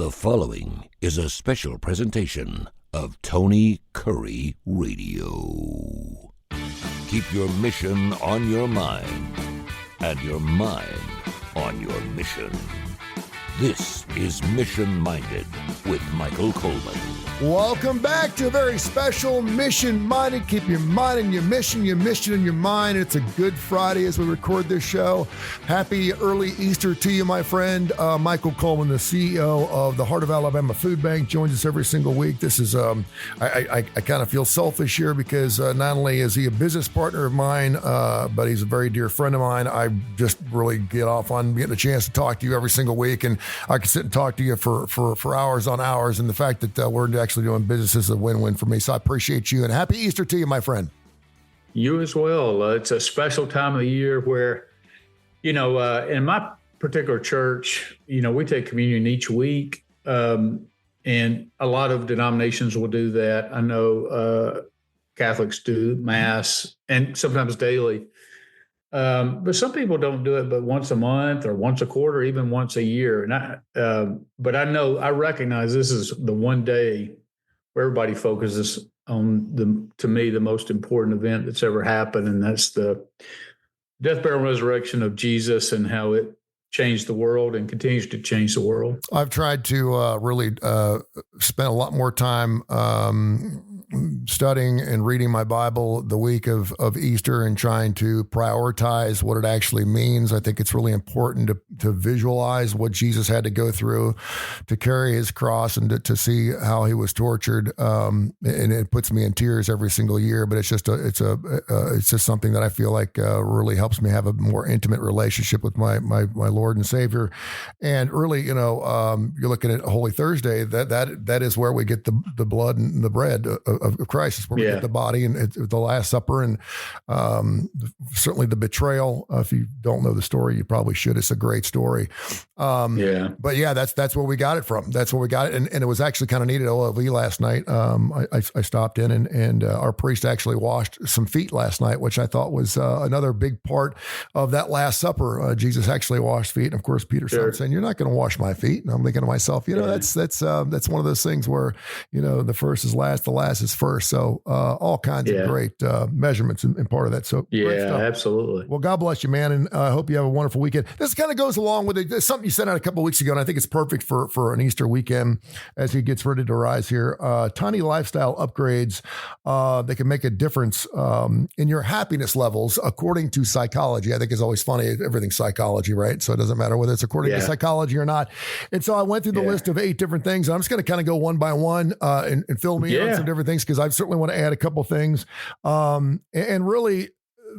The following is a special presentation of Tony Kurre Radio. Keep your mission on your mind and your mind on your mission. This is Mission Minded with Michael Coleman. Welcome back to a very special Mission Minded. Keep your mind and your mission in your mind. It's a good Friday as we record this show. Happy early Easter to you, my friend. Michael Coleman, the CEO of the Heart of Alabama Food Bank, joins us every single week. This is, I kind of feel selfish here because not only is he a business partner of mine, but he's a very dear friend of mine. I just really get off on getting a chance to talk to you every single week, and I can sit and talk to you for hours on hours. And the fact that we're actually doing business is a win-win for me. So I appreciate you, and happy Easter to you, my friend. You as well. It's a special time of the year where, in my particular church, we take communion each week. And a lot of denominations will do that. I know Catholics do Mass and sometimes daily. But some people don't do it but once a month or once a quarter, even once a year. And but I recognize this is the one day where everybody focuses on to me, the most important event that's ever happened. And that's the death, burial, and resurrection of Jesus and how it changed the world and continues to change the world. I've tried to really spend a lot more time studying and reading my Bible the week of Easter and trying to prioritize what it actually means. I think it's really important to visualize what Jesus had to go through to carry his cross and to see how he was tortured. And it puts me in tears every single year, but it's just something that I feel like really helps me have a more intimate relationship with my Lord and Savior. And really, you're looking at Holy Thursday, that is where we get the blood and the bread of Christ. It's where we get the body, and it's the Last Supper, and certainly the betrayal. If you don't know the story, you probably should. It's a great story. But yeah, that's where we got it from. That's where we got it, and it was actually kind of neat at OLV last night. I stopped in, and our priest actually washed some feet last night, which I thought was another big part of that Last Supper. Jesus actually washed feet, and of course Peter started saying, "You're not going to wash my feet." And I'm thinking to myself, that's one of those things where the first is last, the last is first. So all kinds of great measurements in part of that. So absolutely. Well, God bless you, man, and I hope you have a wonderful weekend. This kind of goes along with it. Something you sent out a couple of weeks ago, and I think it's perfect for an Easter weekend as he gets ready to rise here. Tiny lifestyle upgrades, they can make a difference in your happiness levels, according to psychology. I think it's always funny. Everything's psychology, right? So it doesn't matter whether it's according to psychology or not. And so I went through the list of 8 different things. And I'm just going to kind of go one by one and fill me in on some different things, because I certainly want to add a couple things. And really,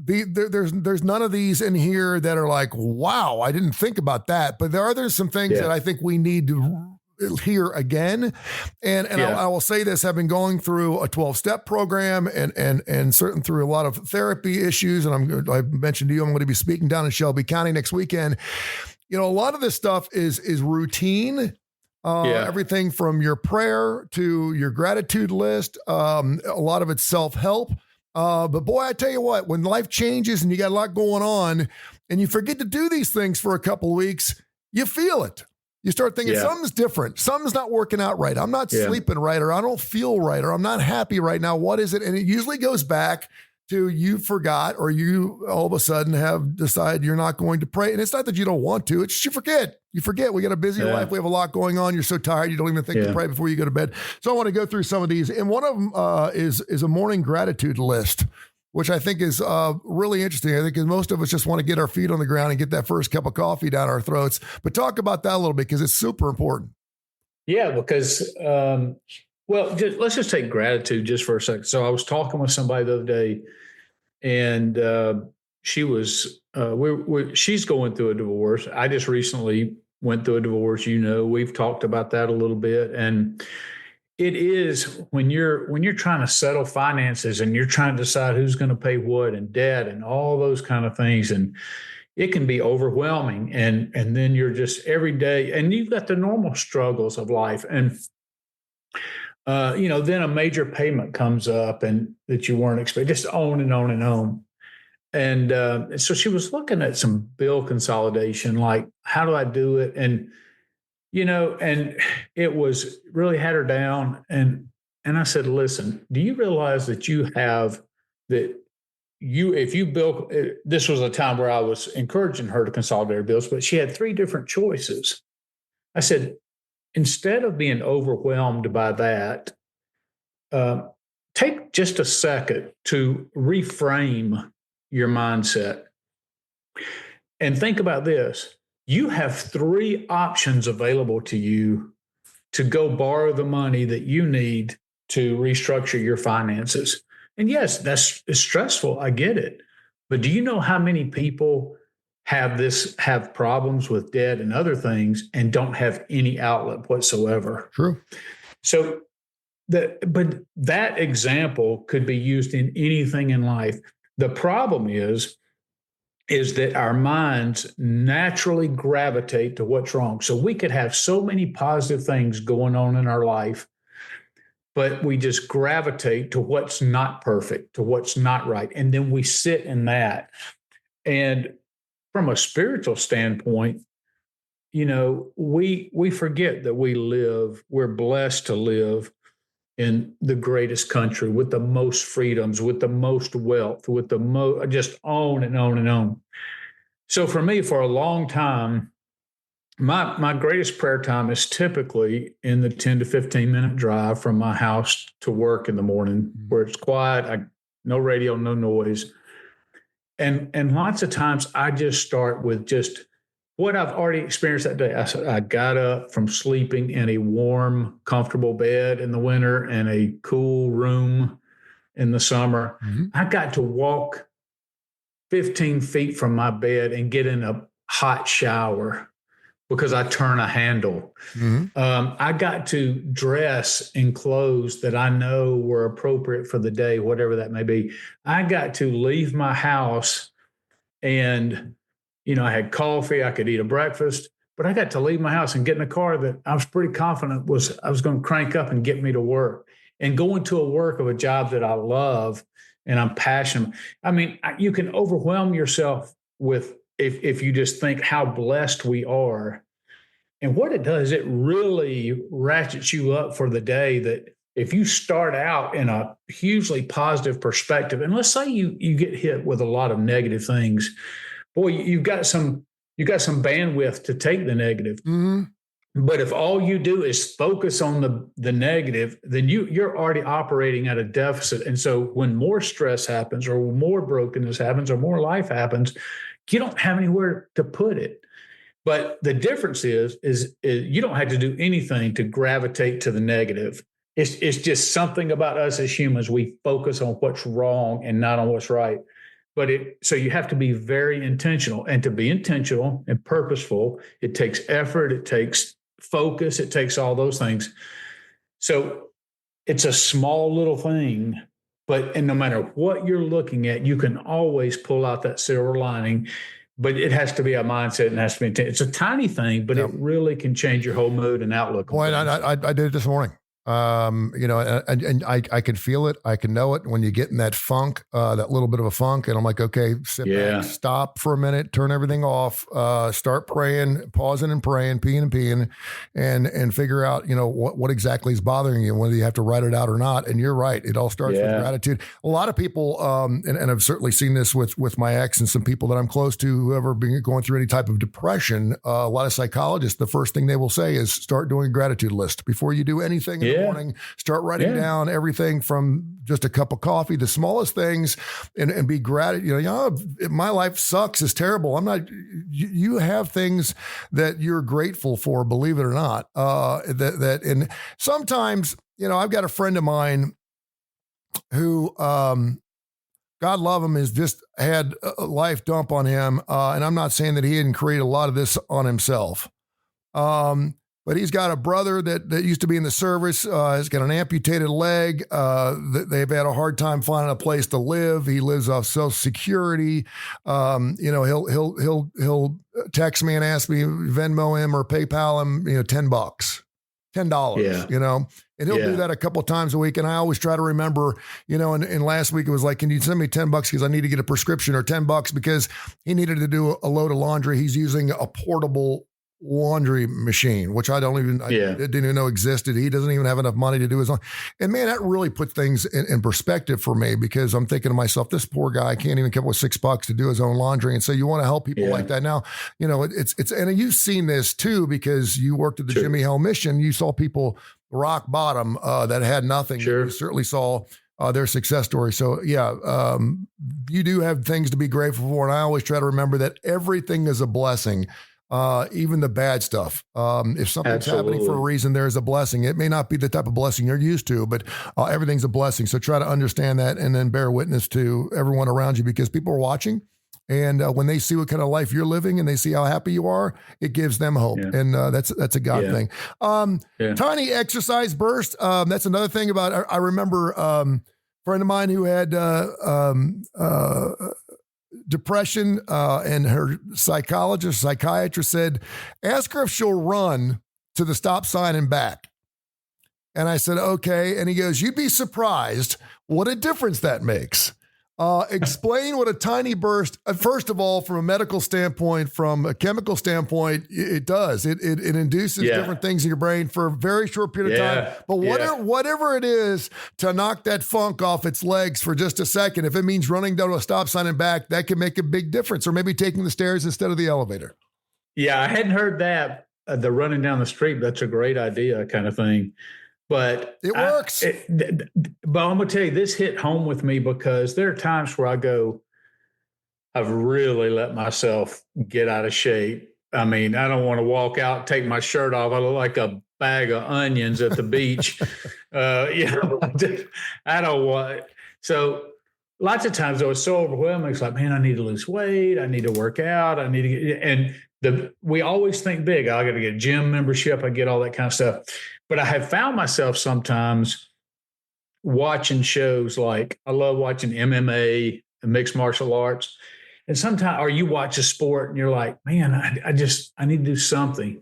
there's none of these in here that are like, wow, I didn't think about that. But there's some things that I think we need to hear again. And I will say this, I've been going through a 12-step program and certain through a lot of therapy issues. And I mentioned to you, I'm going to be speaking down in Shelby County next weekend. A lot of this stuff is routine. Everything from your prayer to your gratitude list. A lot of it's self-help. But boy, I tell you what, when life changes and you got a lot going on and you forget to do these things for a couple of weeks, you feel it. You start thinking something's different. Something's not working out right. I'm not sleeping right, or I don't feel right, or I'm not happy right now. What is it? And it usually goes back to you forgot, or you all of a sudden have decided you're not going to pray. And it's not that you don't want to, it's just you forget. You forget. We got a busy life. We have a lot going on. You're so tired. You don't even think to pray before you go to bed. So I want to go through some of these. And one of them is a morning gratitude list, which I think is really interesting. I think most of us just want to get our feet on the ground and get that first cup of coffee down our throats. But talk about that a little bit, because it's super important. Yeah, because, let's just take gratitude just for a second. So I was talking with somebody the other day, and she was, she's going through a divorce. I just recently went through a divorce. We've talked about that a little bit. And it is when you're trying to settle finances and you're trying to decide who's going to pay what and debt and all those kind of things. And it can be overwhelming. And then you're just every day, and you've got the normal struggles of life. And then a major payment comes up and that you weren't expecting, just on and on and on. And so she was looking at some bill consolidation, like, how do I do it? And and it was really had her down. And I said, listen, do you realize that if you build, this was a time where I was encouraging her to consolidate her bills, but she had 3 different choices. I said, instead of being overwhelmed by that, take just a second to reframe your mindset and think about this. You have 3 options available to you to go borrow the money that you need to restructure your finances. And yes, it's stressful. I get it. But do you know how many people have problems with debt and other things and don't have any outlet whatsoever? True. So but that example could be used in anything in life. The problem is that our minds naturally gravitate to what's wrong. So we could have so many positive things going on in our life, but we just gravitate to what's not perfect, to what's not right. And then we sit in that. And from a spiritual standpoint, we forget that we're blessed to live in the greatest country with the most freedoms, with the most wealth, with the most, just on and on and on. So for me, for a long time, my greatest prayer time is typically in the 10 to 15 minute drive from my house to work in the morning, where it's quiet, no radio, no noise. And lots of times I just start with just what I've already experienced that day. I got up from sleeping in a warm, comfortable bed in the winter and a cool room in the summer. Mm-hmm. I got to walk 15 feet from my bed and get in a hot shower because I turn a handle. Mm-hmm. I got to dress in clothes that I know were appropriate for the day, whatever that may be. I got to leave my house and I had coffee, I could eat a breakfast, but I got to leave my house and get in a car that I was pretty confident I was going to crank up and get me to work, and go into a job that I love and I'm passionate. I mean, you can overwhelm yourself with, if you just think how blessed we are. And what it does, it really ratchets you up for the day, that if you start out in a hugely positive perspective, and let's say you get hit with a lot of negative things, boy, you've got some bandwidth to take the negative. Mm-hmm. But if all you do is focus on the negative, then you're already operating at a deficit. And so when more stress happens, or more brokenness happens, or more life happens, you don't have anywhere to put it. But the difference is you don't have to do anything to gravitate to the negative. It's just something about us as humans. We focus on what's wrong and not on what's right. So you have to be very intentional, and to be intentional and purposeful, it takes effort, it takes focus, it takes all those things. So it's a small little thing, and no matter what you're looking at, you can always pull out that silver lining, but it has to be a mindset and has to be, it's a tiny thing, but it really can change your whole mood and outlook. Boy, I did it this morning. And I can feel it. I can know it when you get in that funk, that little bit of a funk. And I'm like, okay, sit back, stop for a minute, turn everything off, start praying, pausing and praying, peeing, and figure out, what exactly is bothering you, whether you have to write it out or not. And you're right. It all starts with gratitude. A lot of people, and I've certainly seen this with my ex and some people that I'm close to who ever been going through any type of depression. A lot of psychologists, the first thing they will say is start doing a gratitude list before you do anything in the morning. Start writing down everything from just a cup of coffee, the smallest things, and be gratitude. My life sucks, it's terrible. I'm not. You have things that you're grateful for, believe it or not. And sometimes, I've got a friend of mine who, God love him, has just had a life dump on him, and I'm not saying that he didn't create a lot of this on himself. But he's got a brother that used to be in the service. He's got an amputated leg. They've had a hard time finding a place to live. He lives off Social Security. He'll text me and ask me Venmo him or PayPal him, $10, and he'll do that a couple of times a week. And I always try to remember, and last week it was like, can you send me $10 because I need to get a prescription, or $10 because he needed to do a load of laundry. He's using a portable laundry machine, which I didn't even know existed. He doesn't even have enough money to do his own. And man, that really put things in perspective for me, because I'm thinking to myself, this poor guy can't even come up with $6 to do his own laundry. And so you want to help people like that. Now, it's, and you've seen this too, because you worked at the Jimmy Hill Mission. You saw people rock bottom that had nothing. Sure. You certainly saw their success story. So you do have things to be grateful for. And I always try to remember that everything is a blessing. Even the bad stuff. If something's happening for a reason, there's a blessing. It may not be the type of blessing you're used to, but everything's a blessing. So try to understand that, and then bear witness to everyone around you, because people are watching. And when they see what kind of life you're living and they see how happy you are, it gives them hope. Yeah. And that's a God thing. Tiny exercise burst. That's another thing about, I remember a friend of mine who had depression, and her psychiatrist said, ask her if she'll run to the stop sign and back. And I said, okay. And he goes, you'd be surprised what a difference that makes. Explain what a tiny burst, first of all, from a medical standpoint, from a chemical standpoint, it does. It induces different things in your brain for a very short period of time. But whatever it is to knock that funk off its legs for just a second, if it means running down to a stop sign and back, that can make a big difference. Or maybe taking the stairs instead of the elevator. Yeah, I hadn't heard that, the running down the street. That's a great idea kind of thing. But it works. But I'm going to tell you, this hit home with me, because there are times where I go, I've really let myself get out of shape. I mean, I don't want to walk out, take my shirt off. I look like a bag of onions at the beach. I don't want. So lots of times I was so overwhelming. It's like, man, I need to lose weight. I need to work out. I need to get, and we always think big. I got to get a gym membership. I get all that kind of stuff. But I have found myself sometimes watching shows like, I love watching MMA and mixed martial arts. And sometimes, or you watch a sport and you're like, man, I need to do something.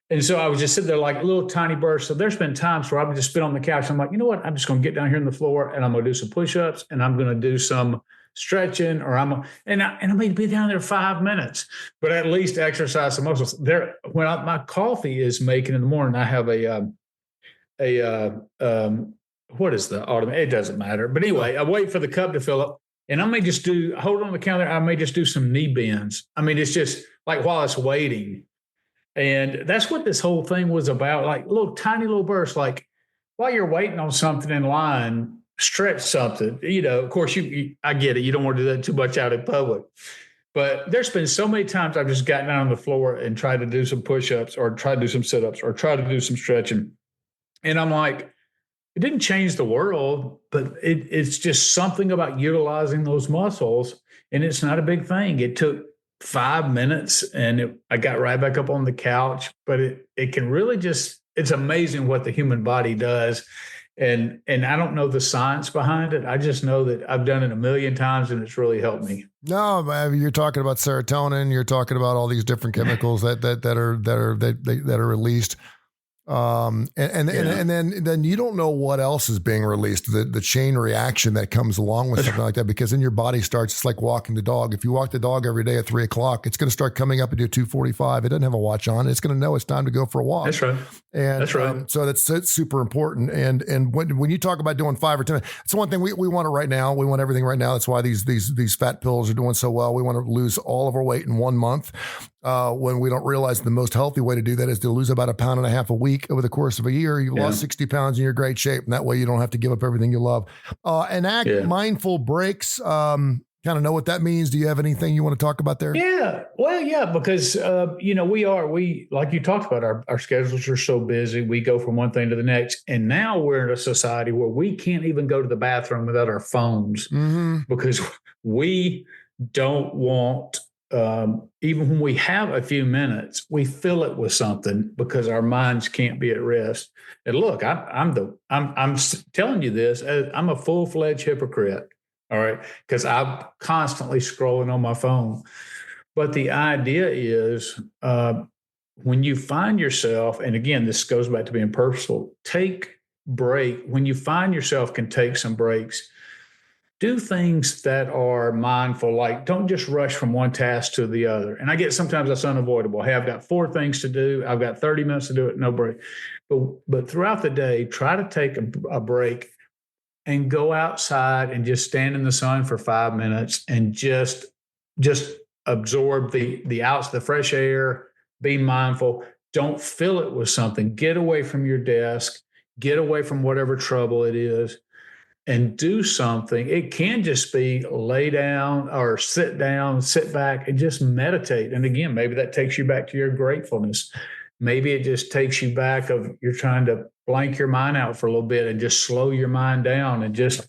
And so I was just sitting there like a little tiny burst. So there's been times where I've just been on the couch. I'm like, you know what? I'm just going to get down here on the floor and I'm going to do some push-ups and I'm going to do some stretching, or I may be down there 5 minutes, but at least exercise some muscles. There, when my coffee is making in the morning, I have what is the automatic? It doesn't matter. But anyway, I wait for the cup to fill up, and I may just hold on the counter. I may just do some knee bends. I mean, it's just like while it's waiting. And that's what this whole thing was about. Like tiny little bursts, like while you're waiting on something in line, stretch something. Of course, I get it. You don't want to do that too much out in public. But there's been so many times I've just gotten down on the floor and tried to do some push-ups, or try to do some sit-ups, or try to do some stretching. And I'm like, it didn't change the world, but it's just something about utilizing those muscles. And it's not a big thing. It took 5 minutes and I got right back up on the couch, but it can really it's amazing what the human body does. And I don't know the science behind it. I just know that I've done it a million times and it's really helped me. No, you're talking about serotonin. You're talking about all these different chemicals that are released. And then you don't know what else is being released, the chain reaction that comes along with something like that, because then your body starts, it's like walking the dog. If you walk the dog every day at 3:00, it's going to start coming up at your 2:45. It doesn't have a watch on. It's going to know it's time to go for a walk. That's right. And that's right. So that's super important. And when you talk about doing 5 or 10, it's one thing we want it right now. We want everything right now. That's why these fat pills are doing so well. We want to lose all of our weight in 1 month. When we don't realize the most healthy way to do that is to lose about 1.5 pounds a week over the course of a year. You've lost 60 pounds and you're in great shape. And that way you don't have to give up everything you love. Mindful breaks. Kind of know what that means. Do you have anything you want to talk about there? Yeah. Well, yeah, because, we, like you talked about, our schedules are so busy. We go from one thing to the next. And now we're in a society where we can't even go to the bathroom without our phones, because we don't want, even when we have a few minutes, we fill it with something because our minds can't be at rest. And look, I'm telling you this, I'm a full-fledged hypocrite. All right. Because I'm constantly scrolling on my phone. But the idea is, when you find yourself, and again, this goes back to being purposeful, take break. When you find yourself can take some breaks, do things that are mindful, like don't just rush from one task to the other. And I get sometimes that's unavoidable. Hey, I've got 4 things to do. I've got 30 minutes to do it, no break. But throughout the day, try to take a break and go outside and just stand in the sun for 5 minutes and just absorb the fresh air, be mindful. Don't fill it with something. Get away from your desk, get away from whatever trouble it is, and do something. It can just be lay down or sit down, sit back and just meditate. And again, maybe that takes you back to your gratefulness. Maybe it just takes you back of you're trying to blank your mind out for a little bit and just slow your mind down and just,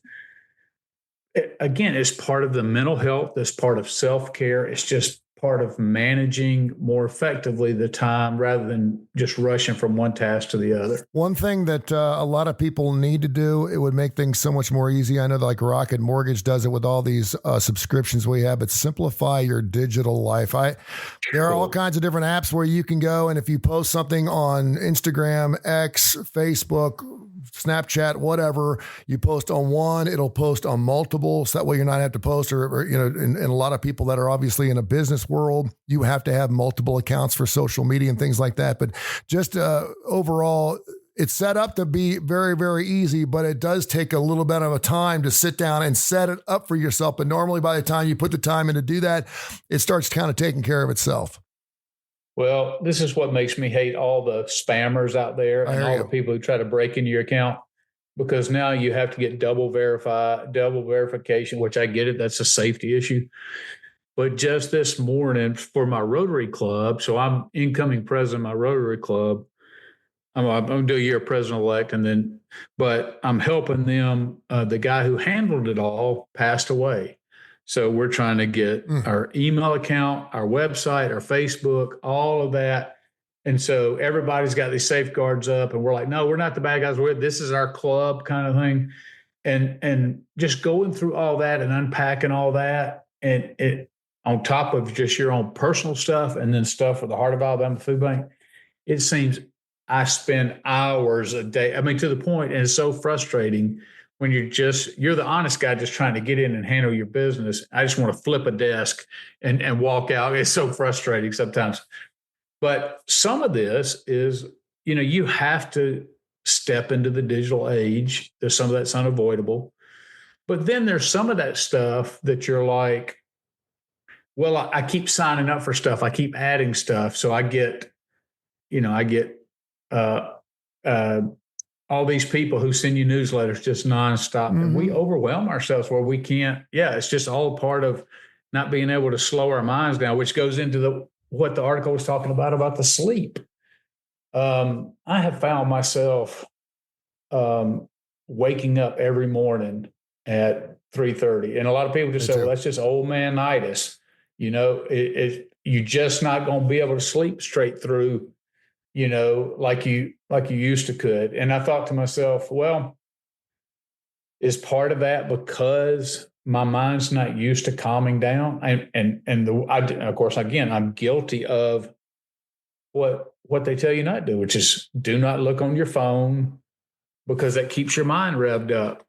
again, it's part of the mental health. It's part of self-care. It's just part of managing more effectively the time rather than just rushing from one task to the other. One thing that a lot of people need to do, it would make things so much more easy. I know that like Rocket Mortgage does it with all these subscriptions we have, but simplify your digital life. There are all kinds of different apps where you can go, and if you post something on Instagram, X, Facebook, Snapchat, whatever, you post on one, it'll post on multiple. So that way you're not have to post or and a lot of people that are obviously in a business world, you have to have multiple accounts for social media and things like that. But just overall, it's set up to be very, very easy, but it does take a little bit of a time to sit down and set it up for yourself. But normally by the time you put the time in to do that, it starts kind of taking care of itself. Well, this is what makes me hate all the spammers out there and all the people who try to break into your account, because now you have to get double verification, which I get it. That's a safety issue. But just this morning for my Rotary Club, so I'm incoming president of my Rotary Club. I'm going to do a year president-elect, but I'm helping them. The guy who handled it all passed away. So we're trying to get our email account, our website, our Facebook, all of that. And so everybody's got these safeguards up and we're like, no, we're not the bad guys. This is our club kind of thing. And just going through all that and unpacking all that and it on top of just your own personal stuff and then stuff for the Heart of Alabama Food Bank, it seems I spend hours a day. I mean, to the point, and it's so frustrating when you're the honest guy just trying to get in and handle your business. I just want to flip a desk and walk out. It's so frustrating sometimes. But some of this is, you have to step into the digital age. There's some of that's unavoidable. But then there's some of that stuff that you're like, well, I keep signing up for stuff. I keep adding stuff. So I get all these people who send you newsletters just nonstop. And we overwhelm ourselves where we can't. Yeah, it's just all part of not being able to slow our minds down, which goes into what the article was talking about the sleep. I have found myself waking up every morning at 3:30. And a lot of people just say, well, that's just old man-itis. You're just not going to be able to sleep straight through, like you used to could. And I thought to myself, well, is part of that because my mind's not used to calming down? Of course, again, I'm guilty of what they tell you not to do, which is do not look on your phone because that keeps your mind revved up.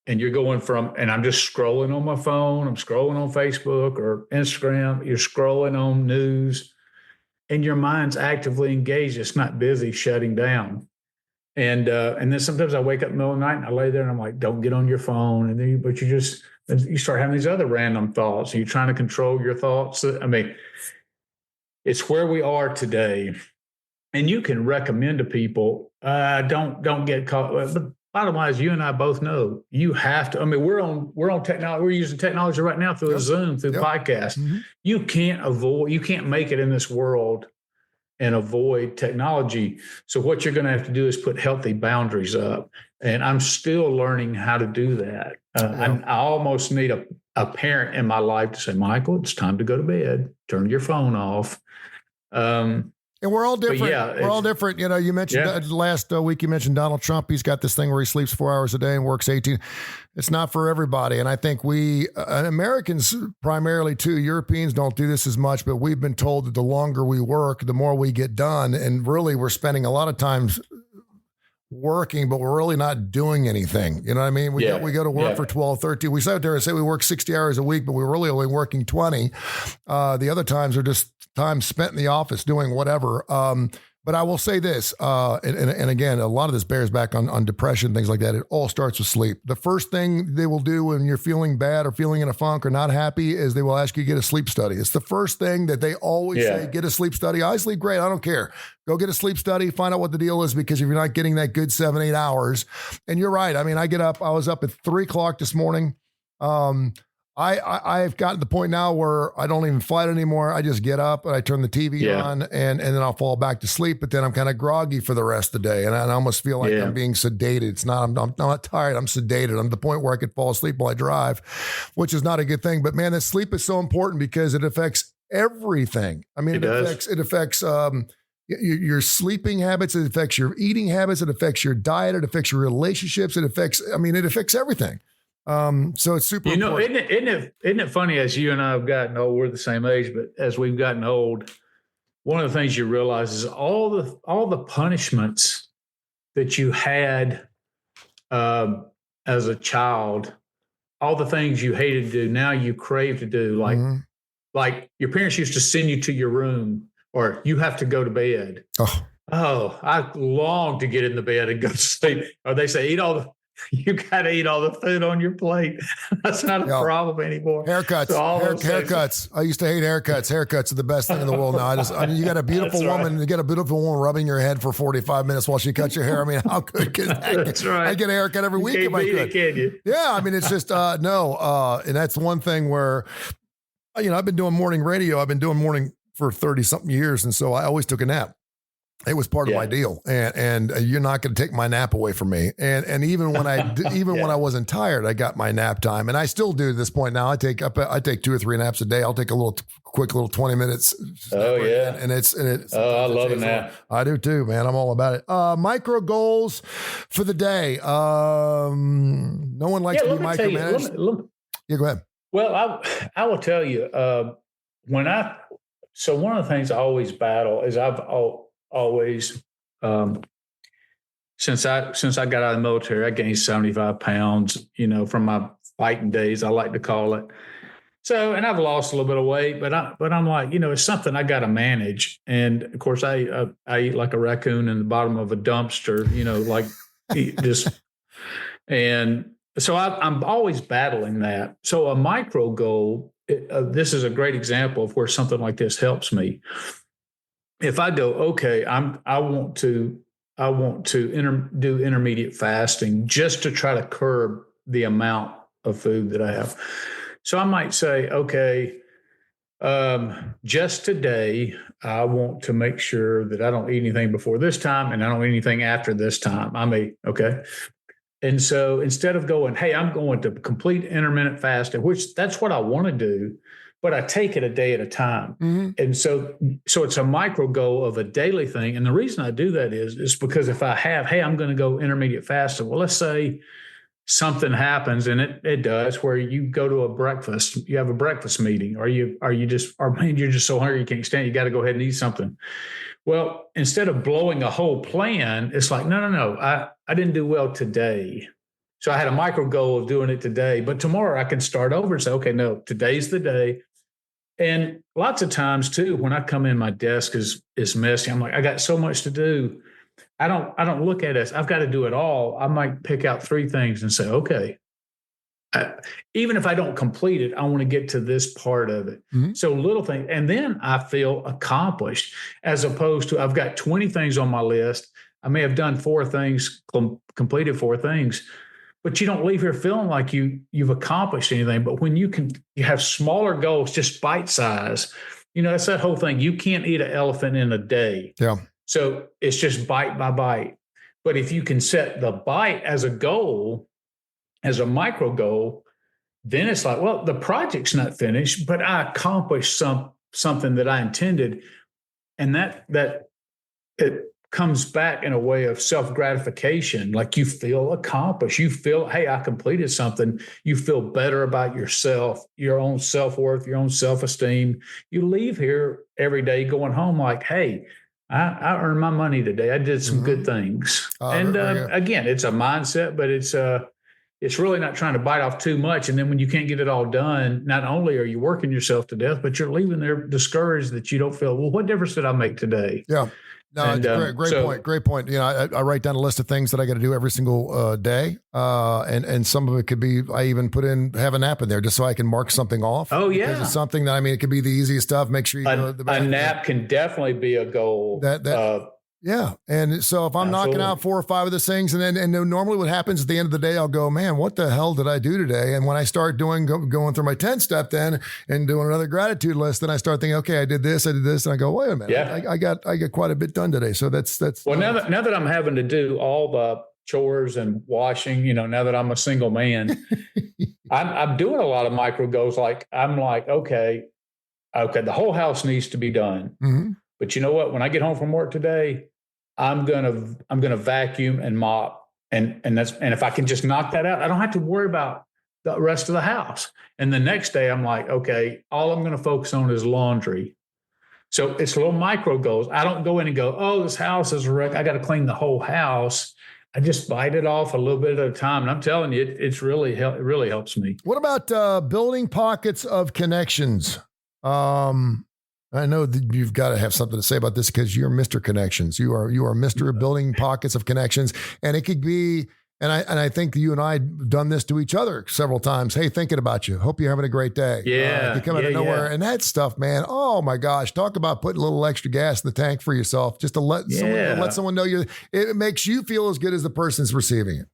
And you're going and I'm just scrolling on my phone. I'm scrolling on Facebook or Instagram. You're scrolling on news and your mind's actively engaged. It's not busy shutting down. And then sometimes I wake up in the middle of the night and I lay there and I'm like, don't get on your phone. And then you start having these other random thoughts. You're trying to control your thoughts. I mean, it's where we are today. And you can recommend to people, don't get caught. But bottom line is, you and I both know you have to. I mean, we're on technology. We're using technology right now through a Zoom, through podcast. Mm-hmm. You can't make it in this world and avoid technology. So what you're going to have to do is put healthy boundaries up. And I'm still learning how to do that. I almost need a parent in my life to say, Michael, it's time to go to bed. Turn your phone off. And we're all different. We're all different. You mentioned last week, you mentioned Donald Trump. He's got this thing where he sleeps 4 hours a day and works 18. It's not for everybody. And I think we, Americans primarily too, Europeans don't do this as much, but we've been told that the longer we work, the more we get done. And really we're spending a lot of times working, but we're really not doing anything. You know what I mean? We go to work for 12, 13. We sit there and say we work 60 hours a week, but we're really only working 20. The other times are just time spent in the office doing whatever. But I will say this, and again, a lot of this bears back on depression, things like that. It all starts with sleep. The first thing they will do when you're feeling bad or feeling in a funk or not happy is they will ask you to get a sleep study. It's the first thing that they always say, get a sleep study. I sleep great. I don't care. Go get a sleep study, find out what the deal is, because if you're not getting that good 7-8 hours, and you're right. I mean, I was up at 3:00 this morning. I've gotten to the point now where I don't even fight anymore. I just get up and I turn the TV on and then I'll fall back to sleep, but then I'm kind of groggy for the rest of the day. And I almost feel like I'm being sedated. It's not, I'm not tired. I'm sedated. I'm at the point where I could fall asleep while I drive, which is not a good thing. But man, that sleep is so important because it affects everything. I mean, it affects your sleeping habits. It affects your eating habits. It affects your diet. It affects your relationships. It affects everything. So it's super important. Isn't it funny, as you and I have gotten old, we're the same age, but as we've gotten old, one of the things you realize is all the punishments that you had as a child, all the things you hated to do, now you crave to do. Like your parents used to send you to your room, or you have to go to bed. Oh, I long to get in the bed and go to sleep. Or they say, you got to eat all the food on your plate. That's not a problem anymore. Haircuts. Haircuts. I used to hate haircuts. Haircuts are the best thing in the world now. I mean, you got a beautiful woman. You got a beautiful woman rubbing your head for 45 minutes while she cuts your hair. I mean, how good can that? That's right. I'd get a haircut every week if I could. Can you? Yeah. I mean, it's just, no. And that's one thing where, I've been doing morning radio. I've been doing morning for 30 something years. And so I always took a nap. It was part of my deal, and you're not going to take my nap away from me. And even when when I wasn't tired, I got my nap time, and I still do to this point now. I take 2 or 3 naps a day. I'll take a quick 20 minutes. And it's I love a nap. I do too, man. I'm all about it. Micro goals for the day. No one likes to be micromanaged. Go ahead. Well, I will tell you one of the things I always battle is I've always, since I got out of the military, I gained 75 pounds, from my fighting days, I like to call it. So, and I've lost a little bit of weight, but I'm like, it's something I got to manage. And of course I eat like a raccoon in the bottom of a dumpster, and so I'm always battling that. So a micro goal, this is a great example of where something like this helps me. If I go, okay, I want to do intermediate fasting just to try to curb the amount of food that I have. So I might say, okay, just today, I want to make sure that I don't eat anything before this time and I don't eat anything after this time. Okay. And so instead of going, hey, I'm going to complete intermittent fasting, which that's what I want to do, but I take it a day at a time. Mm-hmm. And so it's a micro goal of a daily thing. And the reason I do that is because if I have, hey, I'm going to go intermediate fasting. Well, let's say something happens, and it does, where you go to a breakfast, you have a breakfast meeting, or you're just so hungry you can't stand it, you got to go ahead and eat something. Well, instead of blowing a whole plan, it's like, no, I didn't do well today. So I had a micro goal of doing it today, but tomorrow I can start over and say, okay, no, today's the day. And lots of times too, when I come in, my desk is messy. I'm like, I got so much to do. I don't look at it as I've got to do it all. I might pick out 3 things and say, okay, even if I don't complete it, I want to get to this part of it. Mm-hmm. So little things. And then I feel accomplished, as opposed to I've got 20 things on my list. I may have done 4 things, completed 4 things, but you don't leave here feeling like you've accomplished anything. But when you have smaller goals, just bite size, that's that whole thing. You can't eat an elephant in a day. Yeah. So it's just bite by bite. But if you can set the bite as a goal, as a micro goal, then it's like, well, the project's not finished, but I accomplished something that I intended. And that it comes back in a way of self-gratification. Like you feel accomplished. You feel, hey, I completed something. You feel better about yourself, your own self-worth, your own self-esteem. You leave here every day going home like, hey, I earned my money today. I did some good things. And again, it's a mindset, but it's really not trying to bite off too much. And then when you can't get it all done, not only are you working yourself to death, but you're leaving there discouraged that you don't feel, well, what difference did I make today? Yeah. No, and, great point. Great point. You know, I write down a list of things that I got to do every single day. And some of it could be, I even have a nap in there just so I can mark something off. Oh, yeah. Because it's something that, I mean, it could be the easiest stuff. Make sure you do the a nap can definitely be a goal. Yeah. And so if I'm knocking out 4 or 5 of those things, and normally what happens at the end of the day, I'll go, man, what the hell did I do today? And when I start going through my 10 step then and doing another gratitude list, then I start thinking, okay, I did this. And I go, wait a minute. Yeah. I got quite a bit done today. So that's well, now that I'm having to do all the chores and washing, you know, now that I'm a single man, I'm doing a lot of micro goals. Like I'm like, okay, the whole house needs to be done. Mm-hmm. But you know what? When I get home from work today, I'm gonna vacuum and mop, and if I can just knock that out, I don't have to worry about the rest of the house. And the next day, I'm like, okay, all I'm gonna focus on is laundry. So it's little micro goals. I don't go in and go, oh, this house is a wreck. I got to clean the whole house. I just bite it off a little bit at a time. And I'm telling you, it really helps me. What about building pockets of connections? I know that you've got to have something to say about this because you're Mr. Connections. You are Mr. Building pockets of connections. And it could be, and I think you and I have done this to each other several times. Hey, thinking about you. Hope you're having a great day. Yeah. You come out of nowhere. Yeah. And that stuff, man. Oh my gosh. Talk about putting a little extra gas in the tank for yourself just to let someone know it makes you feel as good as the person's receiving it.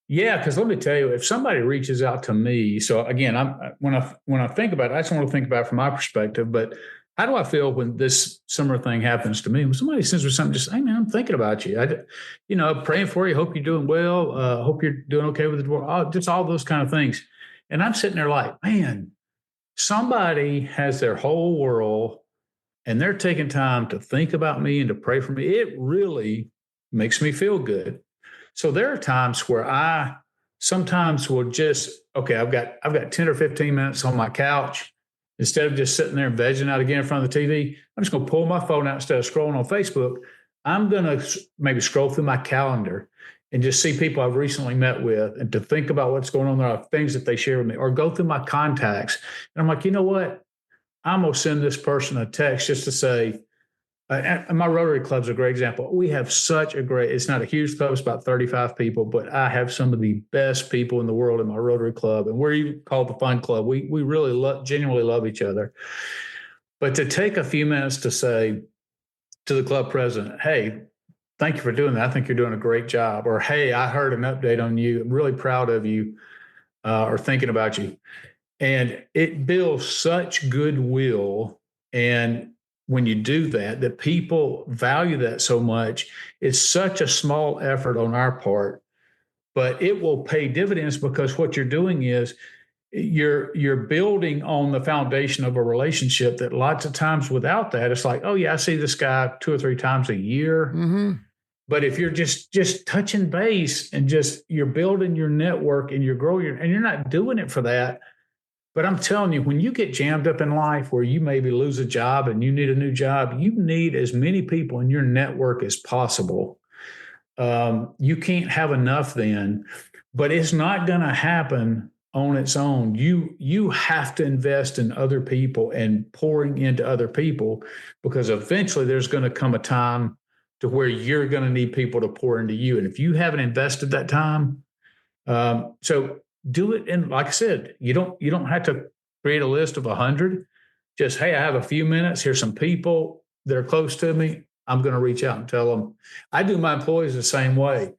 Yeah, because let me tell you, if somebody reaches out to me, so again, when I think about it, I just want to think about it from my perspective, but how do I feel when this similar thing happens to me? When somebody sends me something, just, hey man, I'm thinking about you. Praying for you. Hope you're doing well. Hope you're doing okay with the world. Just all those kind of things. And I'm sitting there like, man, somebody has their whole world and they're taking time to think about me and to pray for me. It really makes me feel good. So there are times where I sometimes will just, okay, I've got 10 or 15 minutes on my couch. Instead of just sitting there and vegging out again in front of the TV, I'm just going to pull my phone out instead of scrolling on Facebook. I'm going to maybe scroll through my calendar and just see people I've recently met with and to think about what's going on there, things that they share with me, or go through my contacts. And I'm like, you know what? I'm going to send this person a text just to say, and my Rotary Club's a great example. We have such a great, it's not a huge club, it's about 35 people, but I have some of the best people in the world in my Rotary Club. And we're even called the Fun Club. We really genuinely love each other. But to take a few minutes to say to the club president, hey, thank you for doing that. I think you're doing a great job. Or, hey, I heard an update on you. I'm really proud of you, or thinking about you. And it builds such goodwill. And when you do that people value that so much. It's such a small effort on our part, but it will pay dividends because what you're doing is you're building on the foundation of a relationship that lots of times without that, it's like, oh yeah, I see this guy 2 or 3 times a year. Mm-hmm. But if you're just touching base and you're building your network and you're growing, and you're not doing it for that. But I'm telling you, when you get jammed up in life where you maybe lose a job and you need a new job, you need as many people in your network as possible. You can't have enough then, but it's not going to happen on its own. You have to invest in other people and pouring into other people, because eventually there's going to come a time to where you're going to need people to pour into you. And if you haven't invested that time, so do it. And like I said, you don't have to create a list of 100. Just, hey, I have a few minutes. Here's some people that are close to me. I'm going to reach out and tell them. I do my employees the same way.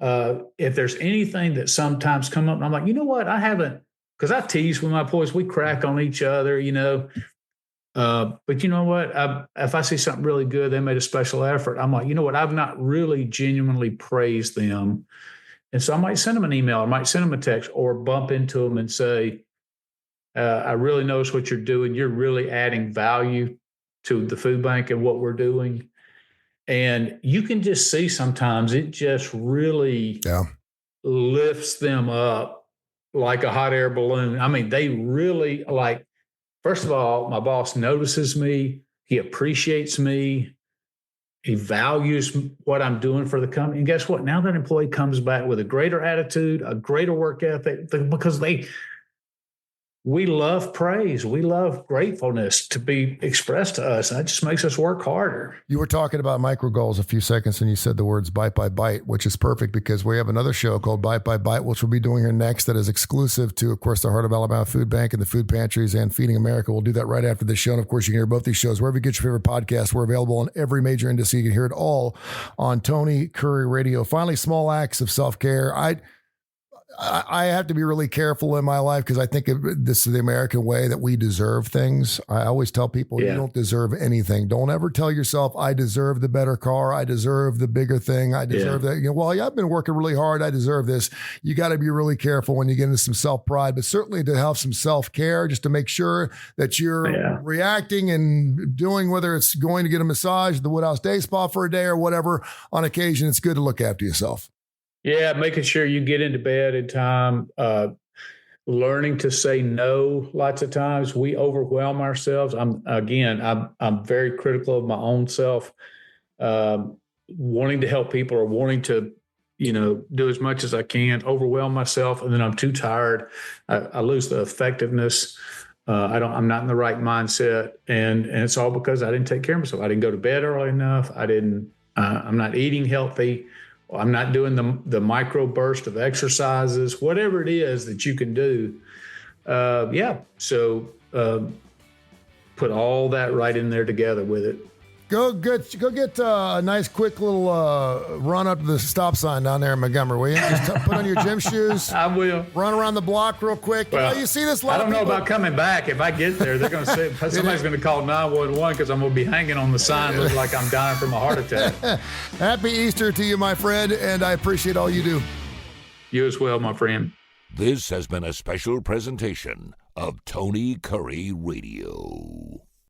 If there's anything that sometimes come up, and I'm like, you know what? I haven't, because I tease with my employees. We crack on each other, but you know what? If I see something really good, they made a special effort. I'm like, you know what? I've not really genuinely praised them. And so I might send them an email, I might send them a text, or bump into them and say, I really notice what you're doing. You're really adding value to the food bank and what we're doing. And you can just see sometimes it just really lifts them up like a hot air balloon. I mean, they really first of all, my boss notices me. He appreciates me. He values what I'm doing for the company. And guess what? Now that employee comes back with a greater attitude, a greater work ethic, because we love praise. We love gratefulness to be expressed to us. And that just makes us work harder. You were talking about micro goals a few seconds and you said the words bite by bite, which is perfect because we have another show called Bite by Bite, which we'll be doing here next that is exclusive to, of course, the Heart of Alabama Food Bank and the food pantries and Feeding America. We'll do that right after this show. And of course, you can hear both these shows wherever you get your favorite podcasts. We're available on every major industry. You can hear it all on Tony Kurre Radio. Finally, small acts of self-care. I have to be really careful in my life because I think this is the American way that we deserve things. I always tell people, you don't deserve anything. Don't ever tell yourself, I deserve the better car. I deserve the bigger thing. I deserve that. I've been working really hard. I deserve this. You got to be really careful when you get into some self-pride, but certainly to have some self-care just to make sure that you're reacting and doing, whether it's going to get a massage at the Woodhouse Day Spa for a day or whatever on occasion. It's good to look after yourself. Yeah, making sure you get into bed in time, learning to say no. Lots of times we overwhelm ourselves. I'm very critical of my own self, wanting to help people or wanting to, do as much as I can, overwhelm myself. And then I'm too tired. I lose the effectiveness. I'm not in the right mindset. And it's all because I didn't take care of myself. I didn't go to bed early enough. I'm not eating healthy. I'm not doing the micro burst of exercises, whatever it is that you can do. So put all that right in there together with it. Go get a nice quick little run up to the stop sign down there in Montgomery, will you? Just put on your gym shoes. I will. Run around the block real quick. Well, you see this? I don't know about coming back. If I get there, they're going to say somebody's going to call 911 because I'm going to be hanging on the sign, looking like I'm dying from a heart attack. Happy Easter to you, my friend, and I appreciate all you do. You as well, my friend. This has been a special presentation of Tony Kurre Radio.